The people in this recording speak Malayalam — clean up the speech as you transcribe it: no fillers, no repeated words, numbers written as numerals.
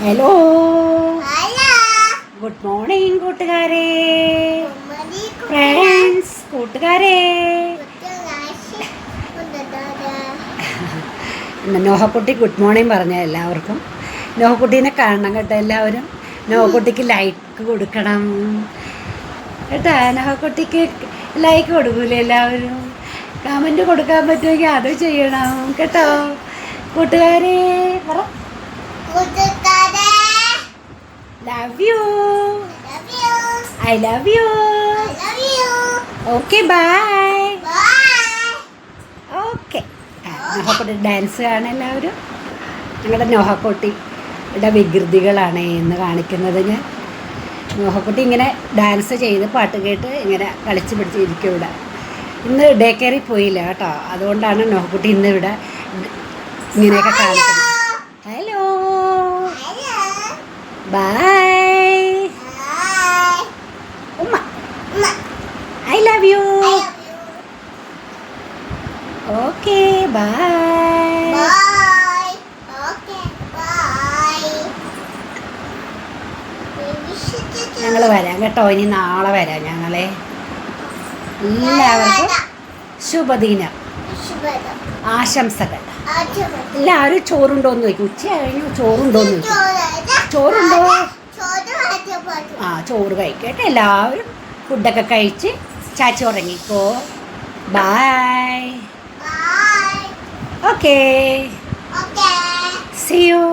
ഹലോ ഗുഡ് മോർണിംഗ് കൂട്ടുകാരെ, ഫ്രണ്ട്സ്, കൂട്ടുകാരെ. നോഹക്കുട്ടി ഗുഡ് മോർണിംഗ് പറഞ്ഞ എല്ലാവർക്കും. നോഹക്കുട്ടീനെ കാണണം കേട്ടോ എല്ലാവരും. നോഹക്കുട്ടിക്ക് ലൈക്ക് കൊടുക്കണം കേട്ടോ. നോഹക്കുട്ടിക്ക് ലൈക്ക് കൊടുക്കൂലേ എല്ലാവരും? കമൻറ്റ് കൊടുക്കാൻ പറ്റുമെങ്കിൽ അത് ചെയ്യണം കേട്ടോ കൂട്ടുകാരെ. പറ love you, I love you, okay bye, okay. നോഹക്കുട്ടി ഡാൻസ് കാണാൻ എല്ലാവരും. ഞങ്ങളുടെ നോഹക്കുട്ടിയുടെ വികൃതികളാണ് ഇന്ന് കാണിക്കുന്നത്. ഞാൻ നോഹക്കുട്ടി ഇങ്ങനെ ഡാൻസ് ചെയ്ത് പാട്ട് കേട്ട് ഇങ്ങനെ കളിച്ച് പിടിച്ച് ഇരിക്കും ഇവിടെ. ഇന്ന് ഡേ കെയറിൽ പോയില്ല കേട്ടോ, അതുകൊണ്ടാണ് നോഹക്കുട്ടി ഇന്ന് ഇവിടെ ഇങ്ങനെയൊക്കെ കാണിക്കുന്നത്. ഹലോ ബൈ ഉമ്മ, I love you, okay bye. ഞങ്ങൾ വരാം കേട്ടോ, ഇനി നാളെ വരാം ഞങ്ങളെ. എല്ലാവർക്കും ശുഭദിനം ആശംസകൾ. എല്ലാവരും ചോറുണ്ടോയെന്ന് ചോദിക്കും. ഉച്ച കഴിഞ്ഞു ചോറുണ്ടോയെന്ന് ചോദിക്കും. ചോറുണ്ടോ? ചോറ് കഴിക്കട്ടെ. എല്ലാവരും ഫുഡൊക്കെ കഴിച്ച് ചാച്ചി ഉറങ്ങിക്കോ. Bye, okay, see U.